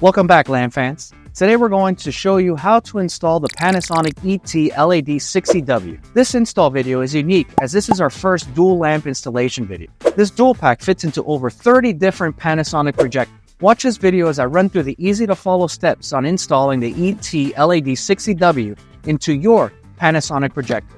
Welcome back, lamp fans. Today we're going to show you how to install the Panasonic ET-LAD60W. This install video is unique as this is our first dual lamp installation video. This dual pack fits into over 30 different Panasonic projectors. Watch this video as I run through the easy to follow steps on installing the ET-LAD60W into your Panasonic projector.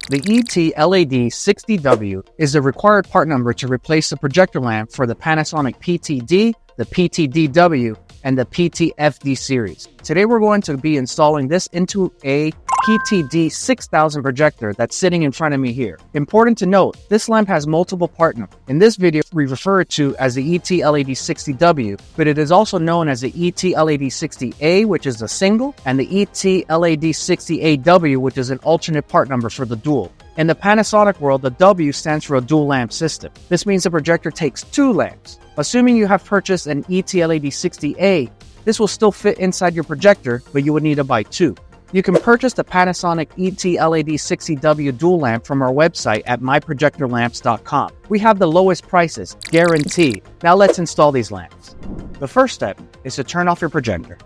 The ET-LAD60W is the required part number to replace the projector lamp for the Panasonic PTD, the PTDW, and the PTFD series. Today we're going to be installing this into a PTD 6000 projector that's sitting in front of me here. Important to note, this lamp has multiple part numbers. In this video, we refer it to as the ET-LAD60W, but it is also known as the ET-LAD60A, which is a single, and the ET-LAD60AW, which is an alternate part number for the dual. In the Panasonic world, the W stands for a dual lamp system. This means the projector takes two lamps. Assuming you have purchased an ET-LAD60A, this will still fit inside your projector, but you would need to buy two. You can purchase the Panasonic ET-LAD60W dual lamp from our website at myprojectorlamps.com. We have the lowest prices, guaranteed. Now let's install these lamps. The first step is to turn off your projector.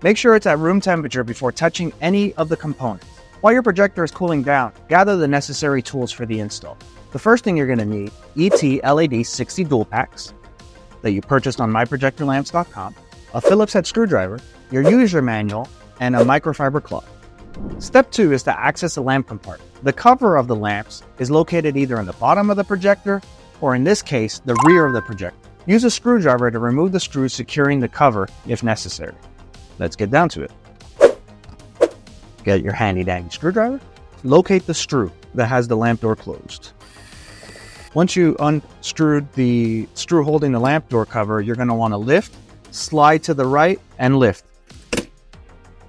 Make sure it's at room temperature before touching any of the components. While your projector is cooling down, gather the necessary tools for the install. The first thing you're going to need, ET-LAD60 dual packs that you purchased on myprojectorlamps.com, a Phillips head screwdriver, your user manual, and a microfiber cloth. Step 2 is to access the lamp compartment. The cover of the lamps is located either in the bottom of the projector, or in this case, the rear of the projector. Use a screwdriver to remove the screws securing the cover if necessary. Let's get down to it. Get your handy dandy screwdriver. Locate the screw that has the lamp door closed. Once you unscrewed the screw holding the lamp door cover, you're going to want to lift, slide to the right, and lift.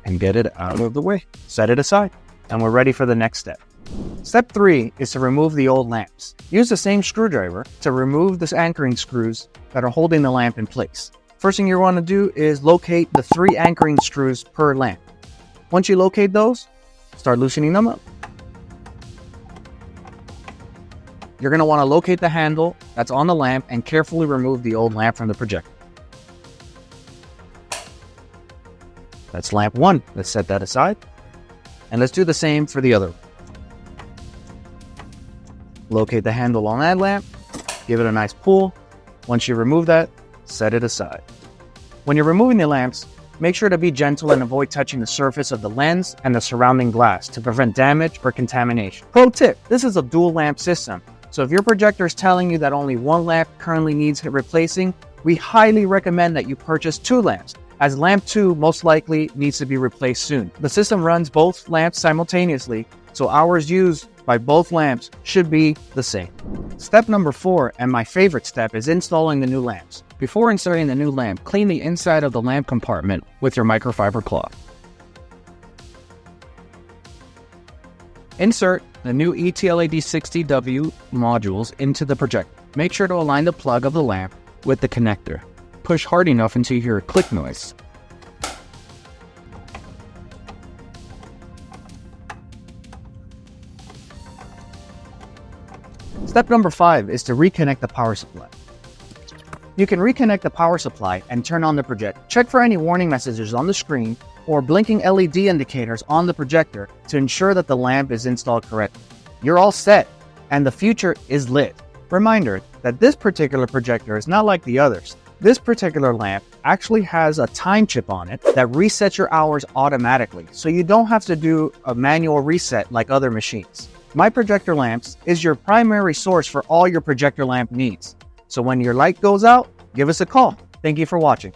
And get it out of the way. Set it aside. And we're ready for the next step. Step 3 is to remove the old lamps. Use the same screwdriver to remove the anchoring screws that are holding the lamp in place. First thing you want to do is locate the 3 anchoring screws per lamp. Once you locate those, start loosening them up. You're going to want to locate the handle that's on the lamp and carefully remove the old lamp from the projector. That's lamp 1. Let's set that aside. And let's do the same for the other one. Locate the handle on that lamp. Give it a nice pull. Once you remove that, set it aside. When you're removing the lamps, make sure to be gentle and avoid touching the surface of the lens and the surrounding glass to prevent damage or contamination. Pro tip, this is a dual lamp system. So if your projector is telling you that only one lamp currently needs replacing, we highly recommend that you purchase 2 lamps, as lamp 2 most likely needs to be replaced soon. The system runs both lamps simultaneously, so hours used by both lamps should be the same. Step number 4, and my favorite step, is installing the new lamps. Before inserting the new lamp, clean the inside of the lamp compartment with your microfiber cloth. Insert the new ET-LAD60W modules into the projector. Make sure to align the plug of the lamp with the connector. Push hard enough until you hear a click noise. Step number 5 is to reconnect the power supply. You can reconnect the power supply and turn on the projector. Check for any warning messages on the screen or blinking LED indicators on the projector to ensure that the lamp is installed correctly. You're all set, and the future is lit. Reminder that this particular projector is not like the others. This particular lamp actually has a time chip on it that resets your hours automatically, so you don't have to do a manual reset like other machines. My Projector Lamps is your primary source for all your projector lamp needs. So when your light goes out, give us a call. Thank you for watching.